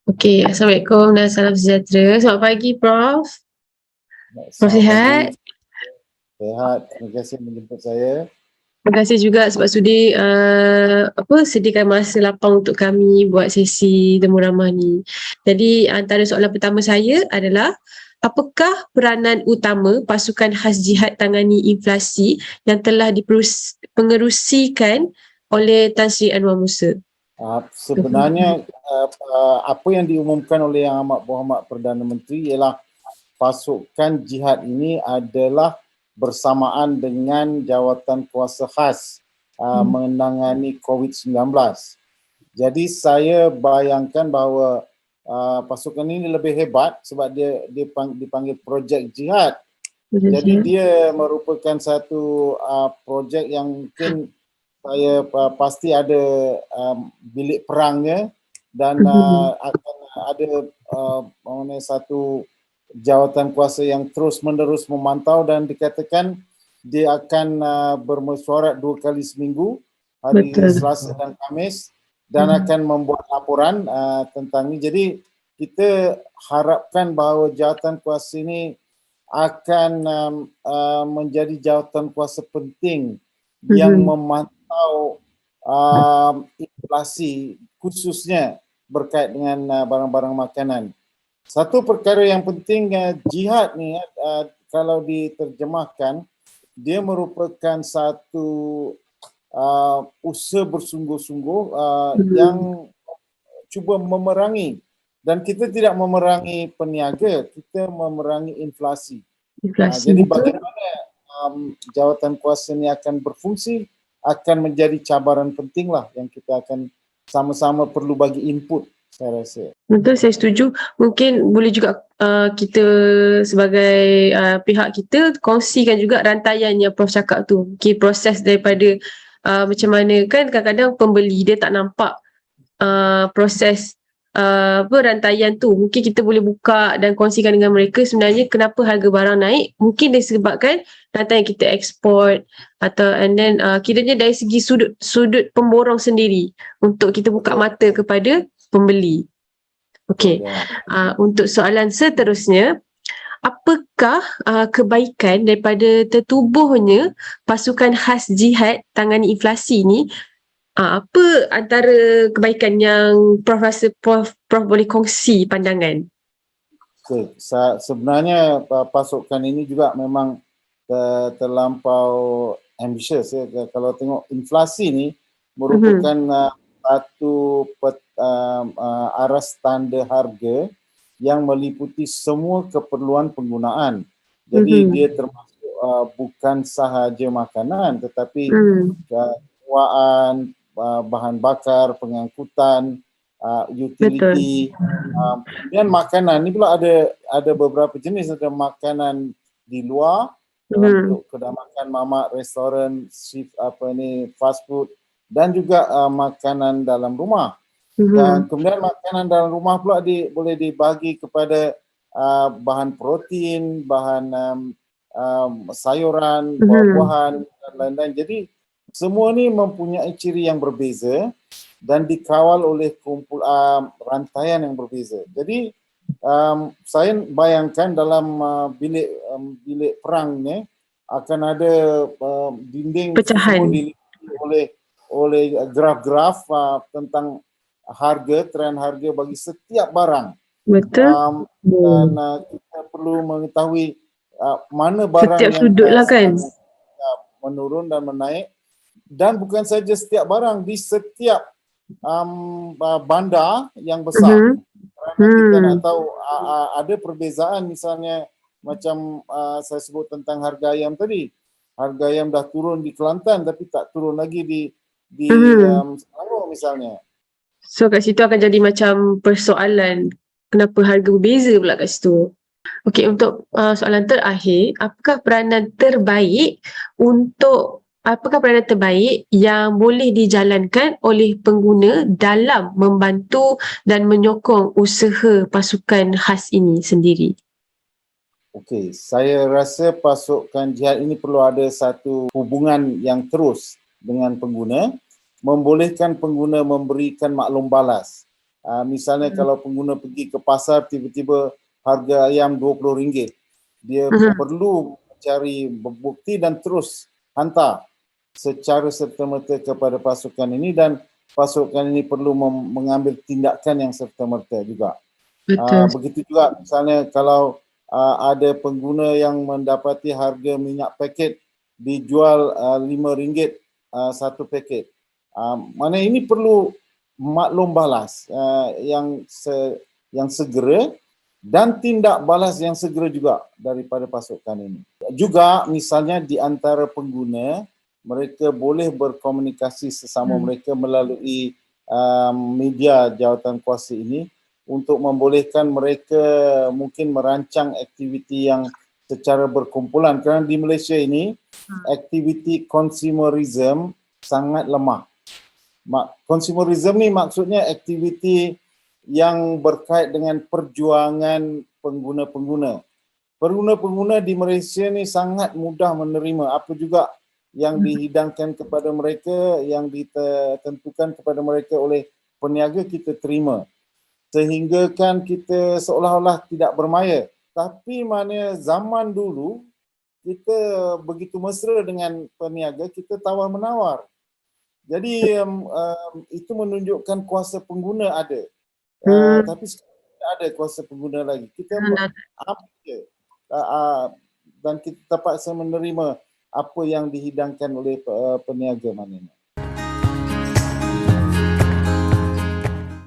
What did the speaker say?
Okey, Assalamualaikum dan salam sejahtera. Selamat pagi, Prof. Prof Selamat sihat? pagi, sehat. Terima kasih menjemput saya. Terima kasih juga sebab sudi sediakan masa lapang untuk kami buat sesi temu ramah ni. Jadi antara soalan pertama saya adalah, apakah peranan utama pasukan khas jihad tangani inflasi yang telah dipengerusikan oleh Tan Sri Anwar Musa? Sebenarnya apa yang diumumkan oleh Yang Amat Berhormat Perdana Menteri ialah pasukan jihad ini adalah bersamaan dengan jawatan kuasa khas menangani COVID-19. Jadi saya bayangkan bahawa pasukan ini lebih hebat sebab dia dipanggil projek jihad. Jadi dia merupakan satu projek yang mungkin saya pasti ada bilik perangnya dan akan ada satu jawatan kuasa yang terus menerus memantau dan dikatakan dia akan bermesyuarat 2 kali seminggu, hari Selasa dan Khamis, dan akan membuat laporan tentang ini. Jadi kita harapkan bahawa jawatan kuasa ini akan menjadi jawatan kuasa penting yang memantau inflasi khususnya berkait dengan barang-barang makanan. Satu perkara yang penting, jihad ni kalau diterjemahkan, dia merupakan satu usaha bersungguh-sungguh yang cuba memerangi, dan kita tidak memerangi peniaga, kita memerangi inflasi. Jadi bagaimana jawatan kuasa ini akan berfungsi akan menjadi cabaran penting lah yang kita akan sama-sama perlu bagi input, saya rasa. Betul, saya setuju. Mungkin boleh juga kita sebagai pihak kita kongsikan juga rantaian yang Prof cakap tu. Okay, proses daripada macam mana, kan kadang-kadang pembeli dia tak nampak proses rantaian tu. Mungkin kita boleh buka dan kongsikan dengan mereka sebenarnya kenapa harga barang naik. Mungkin disebabkan rantaian kita ekspor atau and then kiranya dari segi sudut pemborong sendiri untuk kita buka mata kepada pembeli. Okey. Untuk soalan seterusnya, apakah kebaikan daripada tertubuhnya pasukan khas jihad tangani inflasi ni? Apa antara kebaikan yang Prof rasa Prof boleh kongsi pandangan? Okay. Sebenarnya pasukan ini juga memang terlampau ambitious. Kalau tengok inflasi ni merupakan satu aras tanda harga yang meliputi semua keperluan penggunaan. Jadi dia termasuk bukan sahaja makanan tetapi keluargaan, bahan bakar, pengangkutan, utility, kemudian makanan. Ni pula ada beberapa jenis. Ada makanan di luar, untuk kedai makan, mamak, restoran, fast food, dan juga makanan dalam rumah. Dan kemudian makanan dalam rumah pula boleh dibagi kepada bahan protein, bahan sayuran, buah-buahan dan lain-lain. Jadi semua ni mempunyai ciri yang berbeza dan dikawal oleh rantaian yang berbeza. Jadi saya bayangkan dalam bilik perang ni akan ada dinding pecahan oleh graf-graf tentang harga, trend harga bagi setiap barang. Betul. Dan kita perlu mengetahui mana barang setiap yang sudut lah kan menurun dan menaik. Dan bukan saja setiap barang, di setiap bandar yang besar. Kerana kita nak tahu ada perbezaan, misalnya macam saya sebut tentang harga ayam tadi. Harga ayam dah turun di Kelantan tapi tak turun lagi di Selangor misalnya. So kat situ akan jadi macam persoalan kenapa harga berbeza pula kat situ. Okey, untuk soalan terakhir, apakah peranan terbaik yang boleh dijalankan oleh pengguna dalam membantu dan menyokong usaha pasukan khas ini sendiri? Okey, saya rasa pasukan jihad ini perlu ada satu hubungan yang terus dengan pengguna, membolehkan pengguna memberikan maklum balas. Misalnya kalau pengguna pergi ke pasar, tiba-tiba harga ayam RM20, dia perlu cari bukti dan terus hantar secara serta-merta kepada pasukan ini, dan pasukan ini perlu mengambil tindakan yang serta-merta juga. Begitu juga misalnya kalau ada pengguna yang mendapati harga minyak paket dijual RM5 satu paket. Mana ini perlu maklum balas yang segera dan tindak balas yang segera juga daripada pasukan ini. Juga misalnya di antara pengguna, mereka boleh berkomunikasi sesama mereka melalui media jawatankuasa ini untuk membolehkan mereka mungkin merancang aktiviti yang secara berkumpulan, kerana di Malaysia ini aktiviti consumerism sangat lemah. Consumerism ni maksudnya aktiviti yang berkait dengan perjuangan pengguna-pengguna. Pengguna-pengguna di Malaysia ni sangat mudah menerima apa juga yang dihidangkan kepada mereka, yang ditentukan kepada mereka oleh peniaga, kita terima. Sehingga kan kita seolah-olah tidak bermaya. Tapi mana zaman dulu, kita begitu mesra dengan peniaga, kita tawar-menawar. Jadi itu menunjukkan kuasa pengguna ada. Tapi sekarang tidak ada kuasa pengguna lagi. Kita ambil dan kita terpaksa menerima apa yang dihidangkan oleh peniaga maknanya.